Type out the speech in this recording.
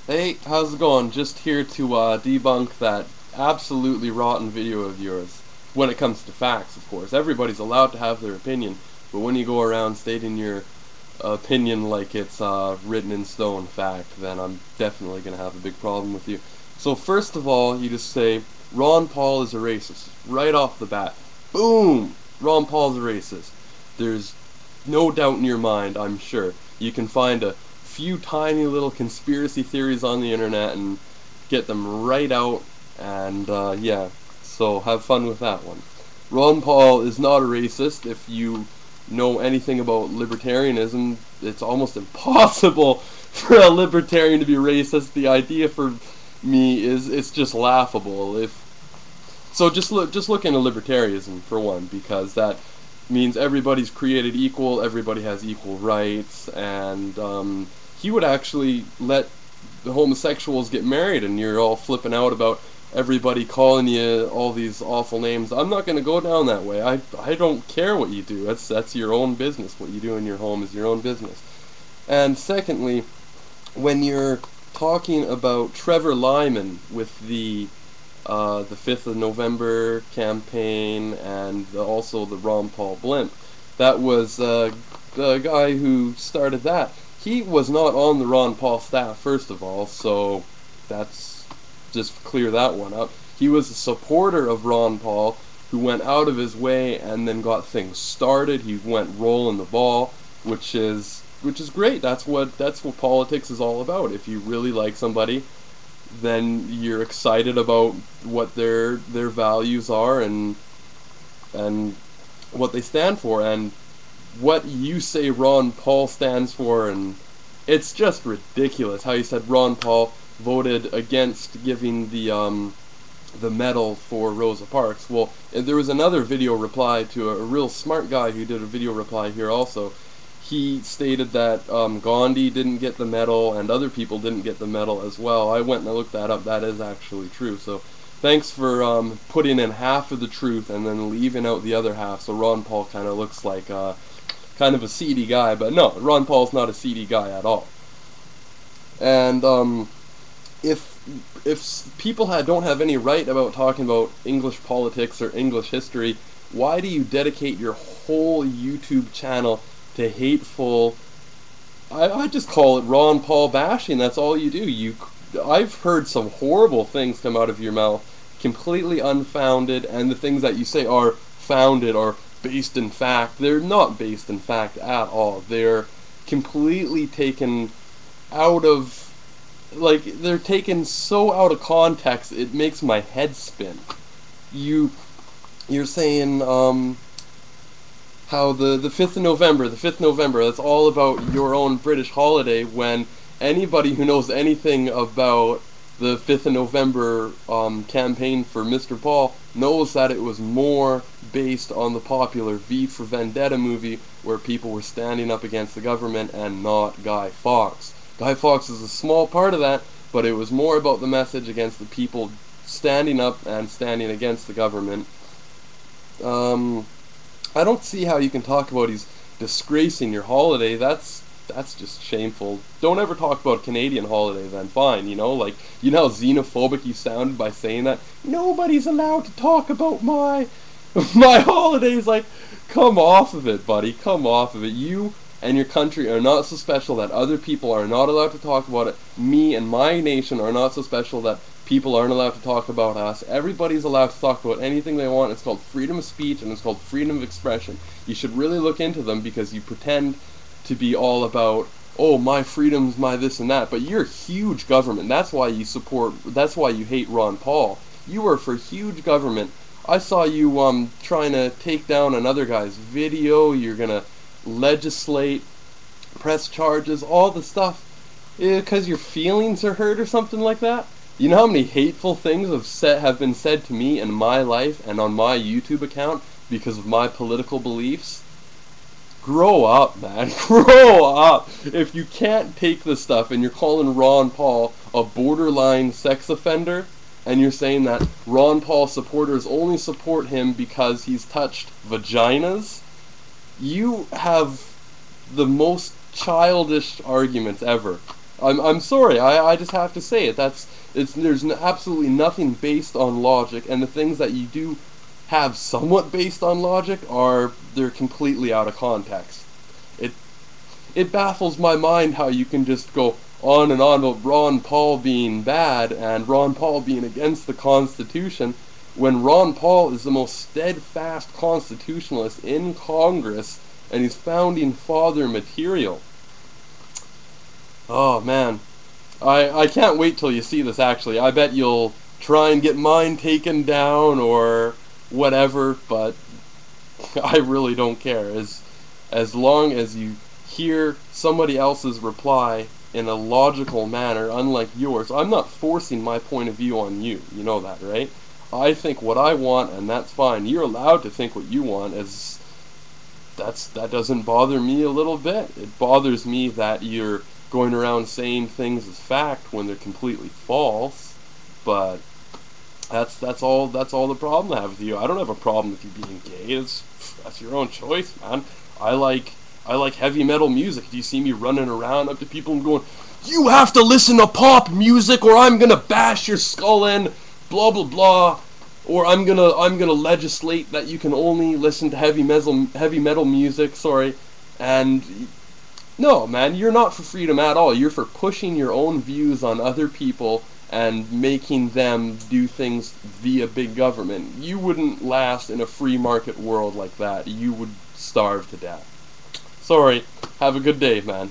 Hey, how's it going? Just here to debunk that absolutely rotten video of yours. When it comes to facts, of course. Everybody's allowed to have their opinion, but when you go around stating your opinion like it's written in stone fact, then I'm definitely going to have a big problem with you. So first of all, you just say, Ron Paul is a racist. Right off the bat. Boom! Ron Paul's a racist. There's no doubt in your mind, I'm sure. You can find a few tiny little conspiracy theories on the internet and get them right out, and yeah, so have fun with that one. Ron Paul is not a racist. If you know anything about libertarianism, it's almost impossible for a libertarian to be racist. The idea for me is it's just laughable. If so, just look into libertarianism for one, because that means everybody's created equal, everybody has equal rights, and he would actually let the homosexuals get married, and you're all flipping out about everybody calling you all these awful names. I'm not going to go down that way. I don't care what you do. That's your own business. What you do in your home is your own business. And secondly, when you're talking about Trevor Lyman with the 5th of November campaign, and also the Ron Paul blimp. That was the guy who started that. He was not on the Ron Paul staff, first of all, so that's just clear that one up. He was a supporter of Ron Paul who went out of his way and then got things started. He went rolling the ball, which is great. That's what politics is all about. If you really like somebody, then you're excited about what their values are and what they stand for, and what you say Ron Paul stands for. And it's just ridiculous how you said Ron Paul voted against giving the medal for Rosa Parks. Well, there was another video reply to a real smart guy who did a video reply here also. He stated that Gandhi didn't get the medal and other people didn't get the medal as well. I went and I looked that up. That is actually true. So thanks for putting in half of the truth and then leaving out the other half. So Ron Paul kind of looks like kind of a seedy guy, but no, Ron Paul's not a seedy guy at all. And if people don't have any right about talking about English politics or English history, why do you dedicate your whole YouTube channel to hateful, I just call it Ron Paul bashing? That's all you do. I've heard some horrible things come out of your mouth, completely unfounded, and the things that you say are founded or based in fact. They're not based in fact at all. They're completely taken out of, they're taken so out of context, it makes my head spin. You're saying, how the 5th of November, that's all about your own British holiday, when anybody who knows anything about the 5th of November campaign for Mr. Paul knows that it was more based on the popular V for Vendetta movie, where people were standing up against the government, and not Guy Fawkes. Guy Fawkes is a small part of that, but it was more about the message against the people standing up and standing against the government. I don't see how you can talk about he's disgracing your holiday. That's just shameful. Don't ever talk about Canadian holiday then, fine, you know how xenophobic you sounded by saying that? Nobody's allowed to talk about my holidays. Like, come off of it, buddy, come off of it. You and your country are not so special that other people are not allowed to talk about it. Me and my nation are not so special that people aren't allowed to talk about us. Everybody's allowed to talk about anything they want. It's called freedom of speech, and it's called freedom of expression. You should really look into them, because you pretend to be all about, oh, my freedom's my this and that, but you're huge government. That's why you hate Ron Paul. You are for huge government. I saw you trying to take down another guy's video. You're gonna legislate, press charges, all the stuff, because your feelings are hurt or something like that. You know how many hateful things have been said to me in my life and on my YouTube account because of my political beliefs? Grow up, man. Grow up. If you can't take this stuff and you're calling Ron Paul a borderline sex offender, and you're saying that Ron Paul supporters only support him because he's touched vaginas, you have the most childish arguments ever. I'm sorry. I just have to say it. There's absolutely nothing based on logic, and the things that you do have somewhat based on logic they're completely out of context. It it baffles my mind how you can just go on and on about Ron Paul being bad and Ron Paul being against the Constitution when Ron Paul is the most steadfast constitutionalist in Congress and he's founding father material. Oh man, I can't wait till you see this actually. I bet you'll try and get mine taken down or whatever, but I really don't care. As long as you hear somebody else's reply in a logical manner, unlike yours. I'm not forcing my point of view on you. You know that, right? I think what I want, and that's fine. You're allowed to think what you want. That doesn't bother me a little bit. It bothers me that you're going around saying things as fact when they're completely false. But that's all the problem I have with you. I don't have a problem with you being gay. That's your own choice, man. I like heavy metal music. Do you see me running around up to people and going, "You have to listen to pop music or I'm gonna bash your skull in, blah blah blah," or I'm gonna legislate that you can only listen to heavy metal music, sorry. And no, man, you're not for freedom at all. You're for pushing your own views on other people and making them do things via big government. You wouldn't last in a free market world like that. You would starve to death. Sorry. Have a good day, man.